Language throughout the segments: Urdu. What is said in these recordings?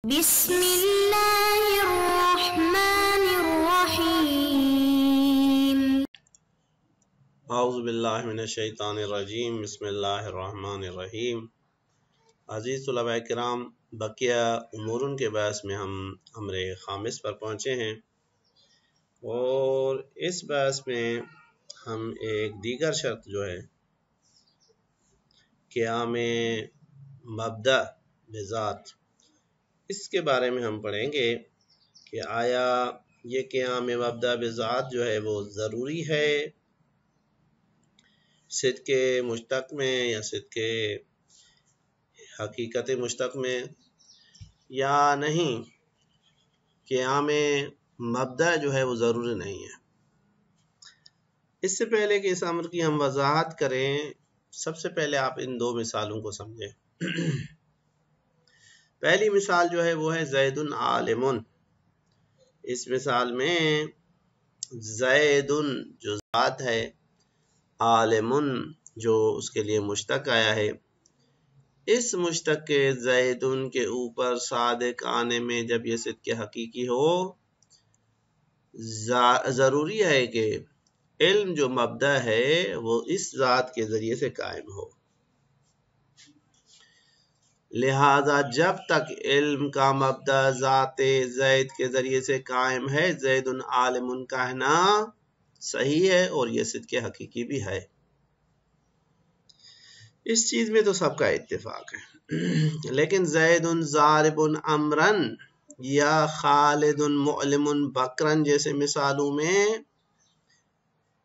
بسم اللہ الرحمن الرحیم اعوذ باللہ من الشیطان الرجیم بسم اللہ الرحمن الرحیم۔ عزیز طلباء کرام، بقیہ امورن کے بحث میں ہم امر خامس پر پہنچے ہیں اور اس بحث میں ہم ایک دیگر شرط جو ہے قیام مبدأ بذات، اس کے بارے میں ہم پڑھیں گے کہ آیا یہ قیام مبدأ بذات جو ہے وہ ضروری ہے صدق مشتق میں یا صدق حقیقت مشتق میں یا نہیں۔ قیام مبدأ جو ہے وہ ضروری نہیں ہے۔ اس سے پہلے کہ اس امر کی ہم وضاحت کریں، سب سے پہلے آپ ان دو مثالوں کو سمجھیں۔ پہلی مثال جو ہے وہ ہے زید عالم۔ اس مثال میں زید جو ذات ہے، عالم جو اس کے لیے مشتق آیا ہے، اس مشتق کے زید کے اوپر صادق آنے میں جب یہ صدق حقیقی ہو، ضروری ہے کہ علم جو مبدأ ہے وہ اس ذات کے ذریعے سے قائم ہو۔ لہذا جب تک علم کا مبدأ ذات زید کے ذریعے سے قائم ہے، زید عالم کہنا صحیح ہے اور یہ صدق حقیقی بھی ہے۔ اس چیز میں تو سب کا اتفاق ہے، لیکن زید ضارب امرا یا خالد معلم بکرا جیسے مثالوں میں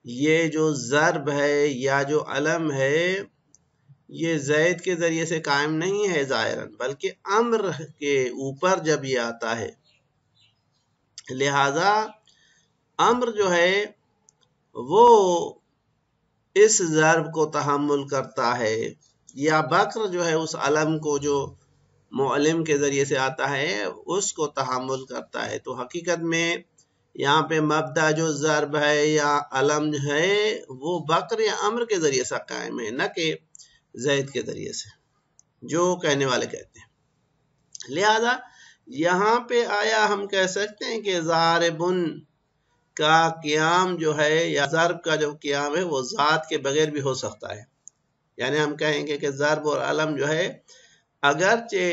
یہ جو ضرب ہے یا جو علم ہے یہ زید کے ذریعے سے قائم نہیں ہے ظاہراً، بلکہ امر کے اوپر جب یہ آتا ہے، لہذا امر جو ہے وہ اس ضرب کو تحمل کرتا ہے، یا بکر جو ہے اس علم کو جو معلم کے ذریعے سے آتا ہے اس کو تحمل کرتا ہے۔ تو حقیقت میں یہاں پہ مبدأ جو ضرب ہے یا علم ہے وہ بکر یا امر کے ذریعے سے قائم ہے، نہ کہ زید کے ذریعے سے، جو کہنے والے کہتے ہیں۔ لہذا یہاں پہ آیا ہم کہہ سکتے ہیں کہ ضاربن کا قیام جو ہے یا ضرب کا جو قیام ہے وہ ذات کے بغیر بھی ہو سکتا ہے۔ یعنی ہم کہیں گے کہ ضرب اور علم جو ہے اگرچہ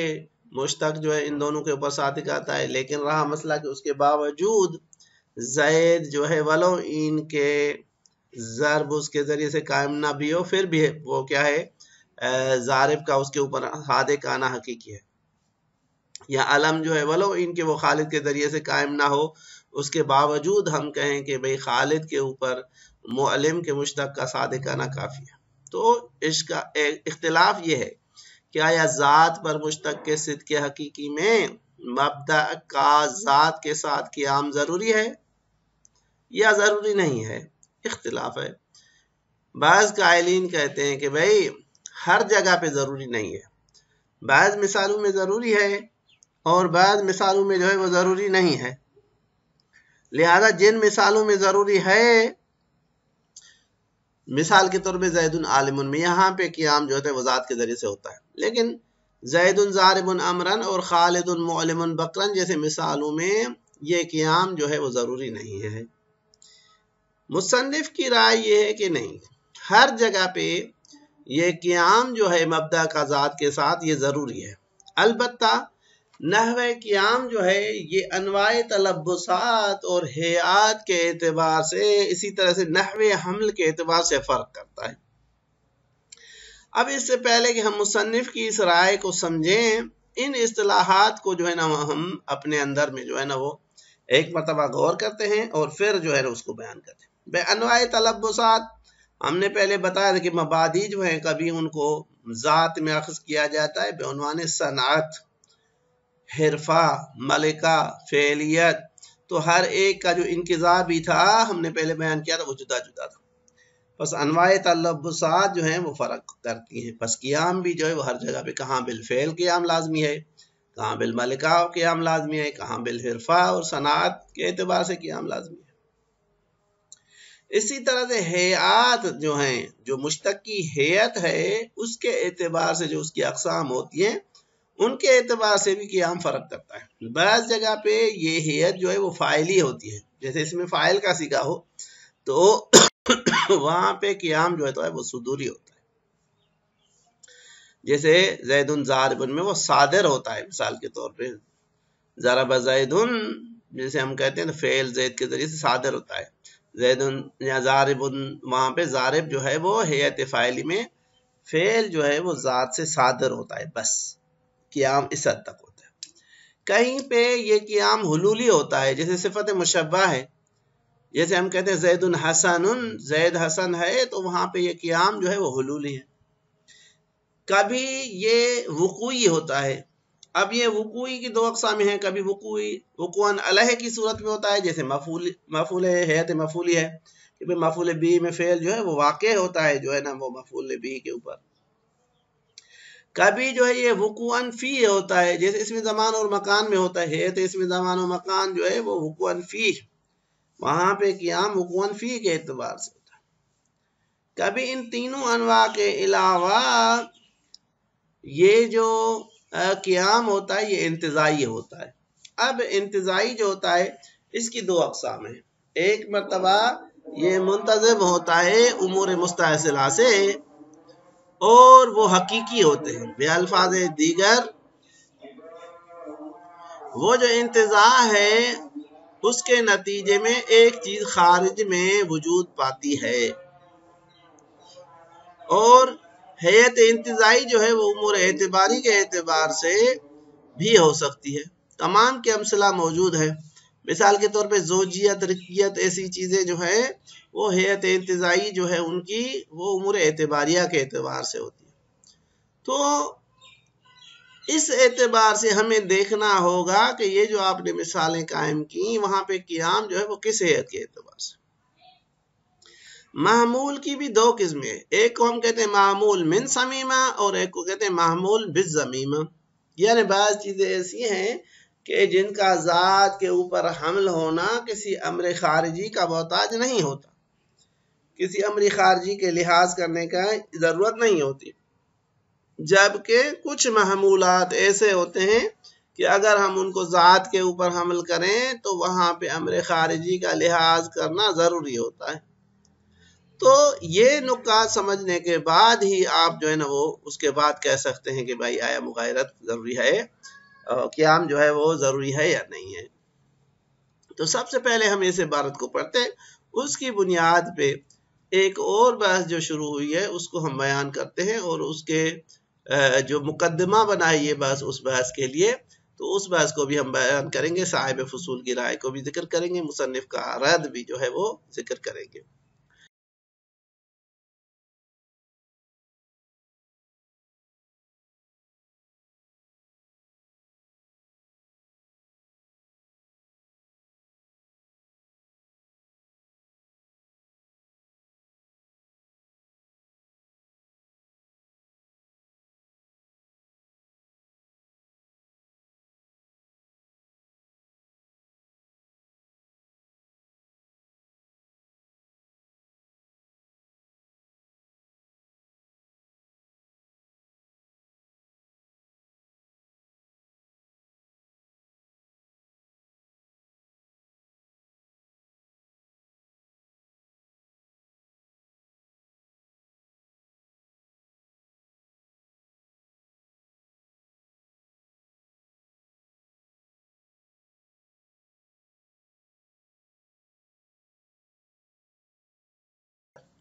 مشتق جو ہے ان دونوں کے اوپر صادق آتا ہے، لیکن رہا مسئلہ کہ اس کے باوجود زید جو ہے ولو ان کے ضرب اس کے ذریعے سے قائم نہ بھی ہو، پھر بھی وہ کیا ہے، ضارب کا اس کے اوپر صادق آنا حقیقی ہے۔ یا علم جو ہے ولو ان کے وہ خالد کے ذریعے سے قائم نہ ہو، اس کے باوجود ہم کہیں کہ بھئی خالد کے اوپر معلم کے مشتق کا صادق آنا کافی ہے۔ تو اس کا اختلاف یہ ہے کہ آیا ذات پر مشتق کے صدق حقیقی میں مبدأ کا ذات کے ساتھ قیام ضروری ہے یا ضروری نہیں ہے، اختلاف ہے۔ بعض قائلین کہتے ہیں کہ بھئی ہر جگہ پہ ضروری نہیں ہے، بعض مثالوں میں ضروری ہے اور بعض مثالوں میں جو ہے وہ ضروری نہیں ہے۔ لہذا جن مثالوں میں ضروری ہے، مثال کے طور پہ زید عالم میں یہاں پہ قیام جو ہے وہ ذات کے ذریعے سے ہوتا ہے، لیکن زید ضارب امرا اور خالد معلم بکرا جیسے مثالوں میں یہ قیام جو ہے وہ ضروری نہیں ہے۔ مصنف کی رائے یہ ہے کہ نہیں، ہر جگہ پہ یہ قیام جو ہے مبدأ کا ذات کے ساتھ یہ ضروری ہے۔ البتہ نحو قیام جو ہے یہ انواع تلبسات اور ہیئات کے اعتبار سے، اسی طرح سے نحو حمل کے اعتبار سے فرق کرتا ہے۔ اب اس سے پہلے کہ ہم مصنف کی اس رائے کو سمجھیں، ان اصطلاحات کو جو ہے نا ہم اپنے اندر میں جو ہے نا وہ ایک مرتبہ غور کرتے ہیں اور پھر جو ہے نا اس کو بیان کرتے ہیں۔ بے انواع تلبسات ہم نے پہلے بتایا کہ مبادی جو ہیں کبھی ان کو ذات میں اخذ کیا جاتا ہے بے عنوان صنعت، حرفہ، ملکہ، فعلیت، تو ہر ایک کا جو انقضاء بھی تھا ہم نے پہلے بیان کیا تھا وہ جدا جدا تھا۔ بس انواع تلبسات جو ہیں وہ فرق کرتی ہیں۔ بس قیام بھی جو ہے وہ ہر جگہ پہ کہاں بالفعل قیام لازمی ہے، کہاں بالملکہ قیام لازمی ہے، کہاں بالحرفہ اور صنعت کے اعتبار سے قیام لازمی ہے۔ اسی طرح سے ہیئات جو ہیں، جو مشتق کی ہیئت ہے اس کے اعتبار سے جو اس کی اقسام ہوتی ہیں ان کے اعتبار سے بھی قیام فرق کرتا ہے۔ بعض جگہ پہ یہ ہیئت جو ہے وہ فاعلی ہوتی ہے، جیسے اس میں فاعل کا صیغہ ہو تو وہاں پہ قیام جو ہے وہ صدوری ہوتا ہے، جیسے زید ضارب میں وہ صادر ہوتا ہے، مثال کے طور پہ ضرب زید، جیسے ہم کہتے ہیں فعل زید کے ذریعے سے صادر ہوتا ہے، زید یا ضارب، وہاں پہ ضارب جو ہے وہ ہیئت فاعلی میں فعل جو ہے وہ ذات سے صادر ہوتا ہے، بس قیام اس حد تک ہوتا ہے۔ کہیں پہ یہ قیام حلولی ہوتا ہے، جیسے صفت مشبہ ہے، جیسے ہم کہتے ہیں زید حسن، زید حسن ہے، تو وہاں پہ یہ قیام جو ہے وہ حلولی ہے۔ کبھی یہ وقوعی ہوتا ہے، اب یہ وقوعی کی دو اقسام ہیں، کبھی وقوعاً علیہ کی صورت میں ہوتا ہے، جیسے مفعول ہیئت مفعولی ہے کہ مفعول بھی میں فعل جو ہے وہ واقع ہوتا ہے جو ہے نا وہ مفعول بھی کے اوپر۔ کبھی جو ہے یہ وقوعاً فی ہوتا ہے، جیسے اسم زمان اور مکان میں ہوتا ہے، ہیئت اسم زمان و مکان جو ہے وہ وقوعاً فی، وہاں پہ قیام وقوعاً فی کے اعتبار سے ہوتا ہے۔ کبھی ان تینوں انواع کے علاوہ یہ جو قیام ہوتا ہے یہ انتزاعی ہوتا ہے۔ اب انتزاعی جو ہوتا ہے اس کی دو اقسام ہیں، ایک مرتبہ یہ منتظم ہوتا ہے امور مستحصلہ سے، اور وہ حقیقی ہوتے ہیں، بے الفاظ دیگر وہ جو انتزاع ہے اس کے نتیجے میں ایک چیز خارج میں وجود پاتی ہے، اور ہیئت انتزاعی جو ہے وہ امور اعتباری کے اعتبار سے بھی ہو سکتی ہے۔ تمام کے امثلہ موجود ہے، مثال کے طور پہ زوجیت، رقیت، ایسی چیزیں جو ہے وہ ہیئت انتزاعی جو ہے ان کی وہ امور اعتباریہ کے اعتبار سے ہوتی ہے۔ تو اس اعتبار سے ہمیں دیکھنا ہوگا کہ یہ جو آپ نے مثالیں قائم کی وہاں پہ قیام جو ہے وہ کس ہیئت کے اعتبار سے۔ معمول کی بھی دو قسمیں، ایک کو ہم کہتے ہیں معمول من سمیمہ اور ایک کو کہتے ہیں معمول بالضمیمہ، یعنی بعض چیزیں ایسی ہیں کہ جن کا ذات کے اوپر حمل ہونا کسی امر خارجی کا محتاج نہیں ہوتا، کسی امر خارجی کے لحاظ کرنے کا ضرورت نہیں ہوتی، جبکہ کچھ محمولات ایسے ہوتے ہیں کہ اگر ہم ان کو ذات کے اوپر حمل کریں تو وہاں پہ امر خارجی کا لحاظ کرنا ضروری ہوتا ہے۔ تو یہ نکات سمجھنے کے بعد ہی آپ جو ہے نا وہ اس کے بعد کہہ سکتے ہیں کہ بھائی آیا مغایرت ضروری ہے، قیام جو ہے وہ ضروری ہے یا نہیں ہے۔ تو سب سے پہلے ہم اس عبارت کو پڑھتے ہیں، اس کی بنیاد پہ ایک اور بحث جو شروع ہوئی ہے اس کو ہم بیان کرتے ہیں، اور اس کے جو مقدمہ بنائی یہ بحث اس بحث کے لیے، تو اس بحث کو بھی ہم بیان کریں گے، صاحب فصول کی رائے کو بھی ذکر کریں گے، مصنف کا رد بھی جو ہے وہ ذکر کریں گے۔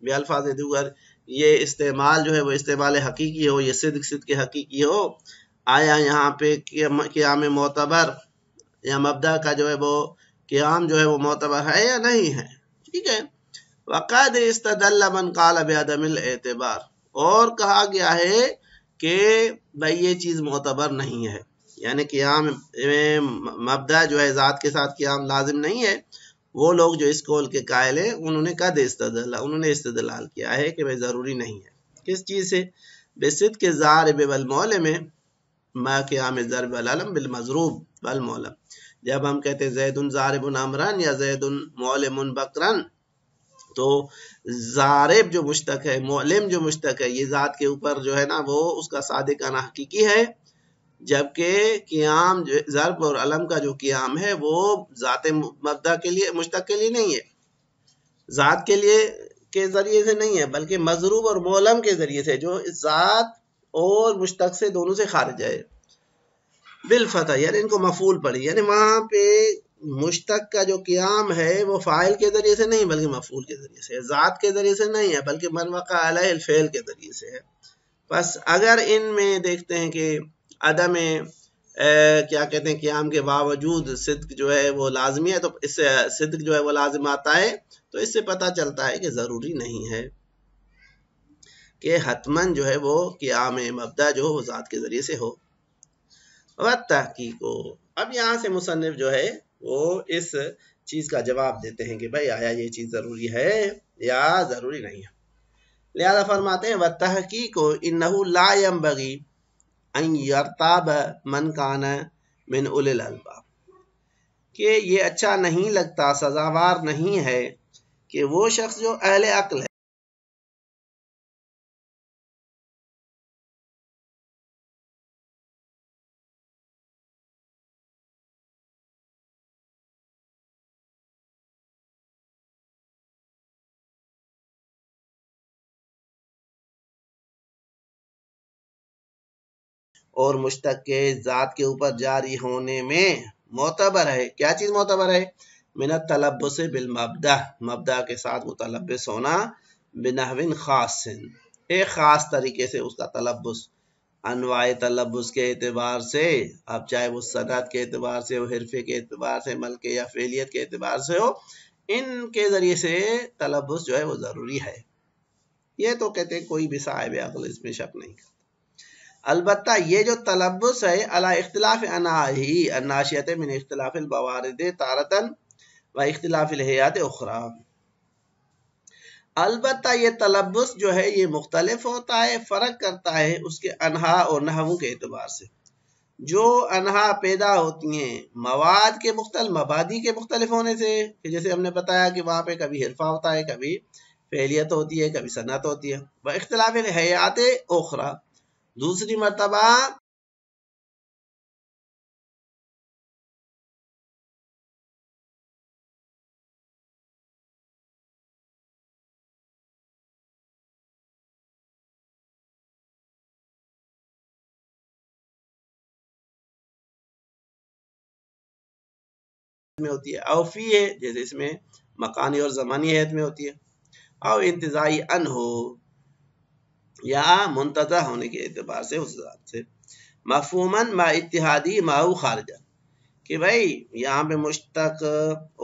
بے الفاظ دیگر یہ استعمال جو ہے وہ استعمال حقیقی ہو، یہ صدق کے حقیقی ہو، آیا یہاں پہ قیام معتبر یا مبدأ کا جو ہے وہ قیام جو ہے وہ معتبر ہے یا نہیں ہے، ٹھیک ہے۔ وقد استدل من قال بعدم الاعتبار، اور کہا گیا ہے کہ بھائی یہ چیز معتبر نہیں ہے، یعنی قیام مبدأ جو ہے ذات کے ساتھ قیام لازم نہیں ہے، وہ لوگ جو اس قول کے قائل ہیں انہوں نے قد استدل، انہوں نے استدلال کیا ہے کہ بھائی ضروری نہیں ہے، کس چیز سے؟ بصدق الضارب والمعلم ما قیام الضرب والعلم بالمضروب والمعلم، جب ہم کہتے ہیں زید ضارب عمران یا زید معلم بکرن، تو ضارب جو مشتق ہے، معلم جو مشتق ہے، یہ ذات کے اوپر جو ہے نا وہ اس کا صادقانہ حقیقی ہے، جبکہ قیام ضرب اور علم کا جو قیام ہے وہ ذات مبدا کے لیے مشتق کے لیے نہیں ہے، ذات کے لیے کے ذریعے سے نہیں ہے، بلکہ مضروب اور معلم کے ذریعے سے، جو ذات اور مشتق سے دونوں سے خارج ہے۔ بالفتح یعنی ان کو مفعول پڑھی، یعنی وہاں پہ مشتق کا جو قیام ہے وہ فاعل کے ذریعے سے نہیں بلکہ مفعول کے ذریعے سے، ذات کے ذریعے سے نہیں ہے بلکہ من وقع علیہ الفعل کے ذریعے سے ہے۔ بس اگر ان میں دیکھتے ہیں کہ عدم کیا کہتے ہیں قیام کے باوجود صدق جو ہے وہ لازمی ہے، تو اس سے صدق جو ہے وہ لازم آتا ہے، تو اس سے پتہ چلتا ہے کہ ضروری نہیں ہے کہ حتماً جو ہے وہ قیام مبدا جو وہ ذات کے ذریعے سے ہو۔ تحقیق، اب یہاں سے مصنف جو ہے وہ اس چیز کا جواب دیتے ہیں کہ بھائی آیا یہ چیز ضروری ہے یا ضروری نہیں ہے۔ لہذا فرماتے ہیں وَالتَّحْقِيقُ إِنَّهُ لَا يَنبَغِي أَن يَرْتَابَ مَنْ كَانَ مِنْ أُولِي الْأَلْبَابِ، کہ یہ اچھا نہیں لگتا، سزاوار نہیں ہے کہ وہ شخص جو اہل عقل ہے اور مشتق کے ذات کے اوپر جاری ہونے میں معتبر ہے۔ کیا چیز معتبر ہے؟ من التلبس بالمبدا، مبدا کے ساتھ متلبس ہونا، بنحو خاص، ایک خاص طریقے سے اس کا تلبس، انواع تلبس کے اعتبار سے، اب چاہے وہ صنعت کے اعتبار سے ہو، حرفے کے اعتبار سے، ملکے یا فعلیت کے اعتبار سے ہو، ان کے ذریعے سے تلبس جو ہے وہ ضروری ہے۔ یہ تو کہتے ہیں کوئی بھی صاحب عقل اس میں شک نہیں کرتا۔ البتہ یہ جو تلبس ہے علی اختلاف انواعہ الناشئۃ من اختلاف الموارد تارۃ و اختلاف الہیات اخری، البتہ یہ تلبس جو ہے یہ مختلف ہوتا ہے، فرق کرتا ہے اس کے انہا اور نحووں کے اعتبار سے۔ جو انہا پیدا ہوتی ہیں مواد کے مختلف، مبادی کے مختلف ہونے سے، جیسے ہم نے بتایا کہ وہاں پہ کبھی حرفہ ہوتا ہے، کبھی فعلیت ہوتی ہے، کبھی صنعت ہوتی ہے، و اختلاف الہیات اخری، دوسری مرتبہ میں ہوتی ہے، او فی ہے جیسے اس میں مکانی اور زمانی حیث میں ہوتی ہے، او انتزاعی ان ہو یا منتزع ہونے کے اعتبار سے اس ذات سے، مفہوماً ما اتحادی ماؤ خارجہ، کہ بھائی یہاں پہ مشتق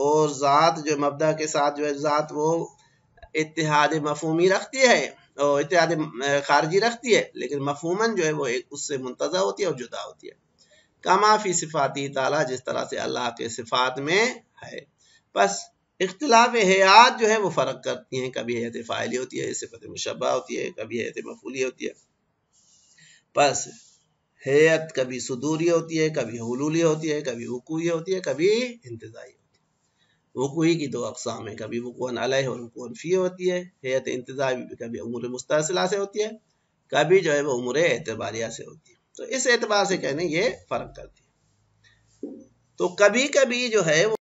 اور ذات جو مبدا کے ساتھ جو ہے ذات وہ اتحاد مفہومی رکھتی ہے اور اتحاد خارجی رکھتی ہے، لیکن مفہوماً جو ہے وہ اس سے منتزع ہوتی ہے اور جدا ہوتی ہے، کما فی صفاتی تعالیٰ، جس طرح سے اللہ کے صفات میں ہے۔ بس اختلاف حیات جو ہے وہ فرق کرتی ہیں، کبھی حیات فاعلی ہوتی ہے، صفت مشبہ ہوتی ہے، کبھی حیات مفعولی ہوتی ہے، بس حیات کبھی صدوری ہوتی ہے، کبھی حلولی ہوتی ہے، کبھی وقوعی ہوتی ہے، کبھی انتزاعی ہوتی ہے۔ وقوعی کی دو اقسام ہیں، کبھی وقوعاً علیہ اور وقوعاً فی ہوتی ہے، حیات انتزاعی کبھی امور مستحصلہ سے ہوتی ہے، کبھی جو ہے وہ امور اعتباریہ سے ہوتی ہے، تو اس اعتبار سے کہنے یہ فرق کرتی ہے۔ تو کبھی کبھی جو ہے وہ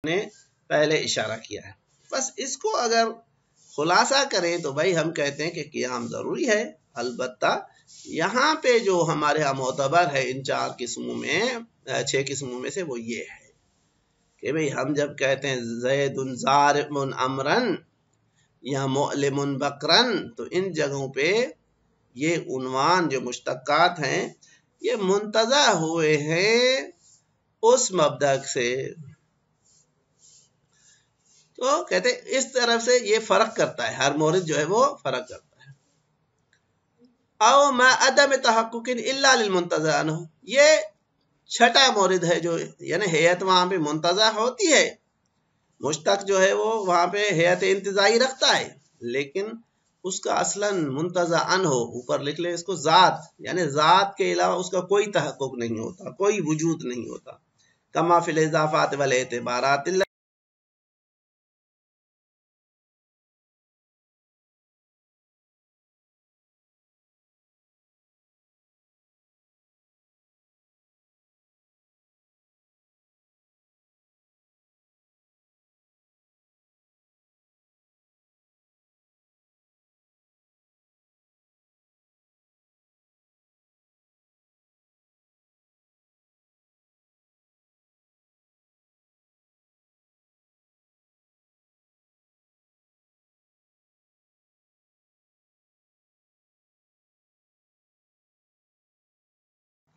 نے پہلے اشارہ کیا ہے، بس اس کو اگر خلاصہ کریں تو بھائی ہم کہتے ہیں کہ قیام ضروری ہے، البتہ یہاں پہ جو ہمارے ہاں معتبر ہے ان 4 قسموں میں 6 قسموں میں سے وہ یہ ہے کہ بھئی ہم جب کہتے ہیں زید ضارب امرن یا معلم بکرن، تو ان جگہوں پہ یہ عنوان جو مشتقات ہیں یہ منتزع ہوئے ہیں اس مبدأ سے، تو کہتے ہیں اس طرف سے یہ فرق کرتا ہے، ہر مورد جو ہے وہ فرق کرتا ہے۔ او ما عدم تحقق الا للمنتزع عنہ، یہ چھٹا مورد ہے جو یعنی حیت وہاں پہ منتزع ہوتی ہے، مشتق جو ہے وہ وہاں پہ حیت انتزاعی رکھتا ہے، لیکن اس کا اصلاً منتزع ان ہو، اوپر لکھ لیں اس کو ذات، یعنی ذات کے علاوہ اس کا کوئی تحقق نہیں ہوتا، کوئی وجود نہیں ہوتا، کما فی الاضافات والاعتبارات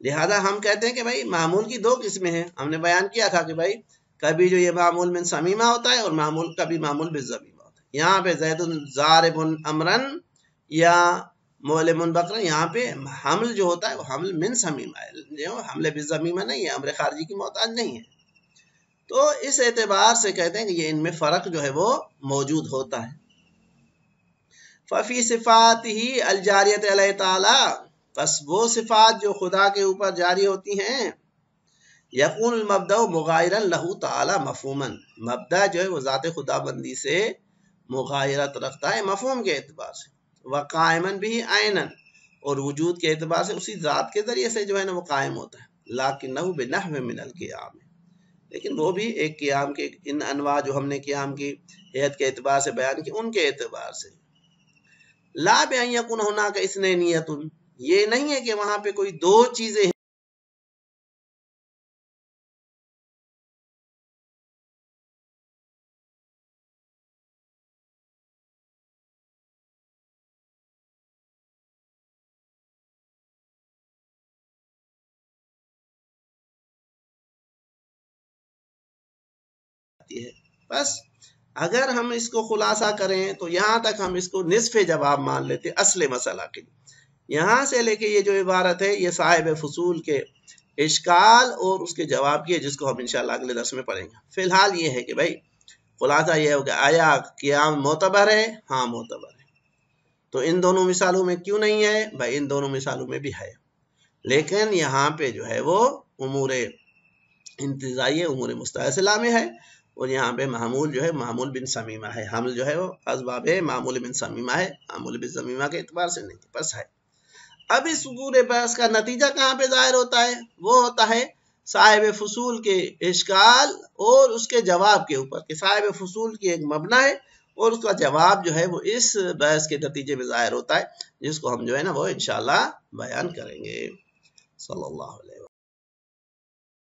لہذا ہم کہتے ہیں کہ بھائی معمول کی دو قسمیں ہیں. ہم نے بیان کیا تھا کہ بھائی کبھی جو یہ معمول من سمیمہ ہوتا ہے اور کبھی معمول بالضمیمہ ہوتا ہے. یہاں پہ زید ضارب امرن یا معلم بکرا، یہاں پہ حمل جو ہوتا ہے وہ حمل من سمیمہ ہے، جو حمل بالضمیمہ نہیں ہے، امر خارجی کی محتاج نہیں ہے. تو اس اعتبار سے کہتے ہیں کہ یہ ان میں فرق جو ہے وہ موجود ہوتا ہے. ففی صفات ہی الجاریت علیہ تعالی، بس وہ صفات جو خدا کے اوپر جاری ہوتی ہیں، یقون المبدأ مغایرا لہ تعالی مفہوما، مبدأ جو ہے وہ ذات خدا بندی سے مغایرت رکھتا ہے مفہوم کے اعتبار سے، وقائما بھی عینا، اور وجود کے اعتبار سے اسی ذات کے ذریعے سے جو ہے نا وہ قائم ہوتا ہے. لیکنہ بنحو من القیام، لیکن وہ بھی ایک قیام کے ان انواع جو ہم نے قیام کی حیت کے اعتبار سے بیان کی ان کے اعتبار سے. لا بأن یکون ھناک اثنینیۃ، یہ نہیں ہے کہ وہاں پہ کوئی دو چیزیں ہیں بس اگر ہم اس کو خلاصہ کریں تو یہاں تک ہم اس کو نصف جواب مان لیتے اصل مسئلہ کے. یہاں سے لے کے یہ جو عبارت ہے یہ صاحب فصول کے اشکال اور اس کے جواب کی ہے، جس کو ہم انشاءاللہ اگلے درس میں پڑھیں گے. فی الحال یہ ہے کہ بھائی خلاصہ یہ ہوگا آیا قیام معتبر ہے؟ ہاں معتبر ہے. تو ان دونوں مثالوں میں کیوں نہیں ہے؟ بھائی ان دونوں مثالوں میں بھی ہے، لیکن یہاں پہ جو ہے وہ امور انتزاعی امور مستحصلہ میں ہے، اور یہاں پہ معمول جو ہے معمول بن سمیمہ ہے. حمل جو ہے وہ اسباب معمول بن سمیمہ ہے، معمول بن سمیمہ کے اعتبار سے نہیں، بس ہے. اب اس پورے بحث کا نتیجہ کہاں پہ ظاہر ہوتا ہے؟ وہ ہوتا ہے صاحب فصول کے اشکال اور اس کے جواب کے اوپر، کہ صاحب فصول کی ایک مبنی ہے اور اس کا جواب جو ہے وہ اس بحث کے نتیجے میں ظاہر ہوتا ہے، جس کو ہم جو ہے نا وہ انشاءاللہ بیان کریں گے. صلی اللہ علیہ وسلم.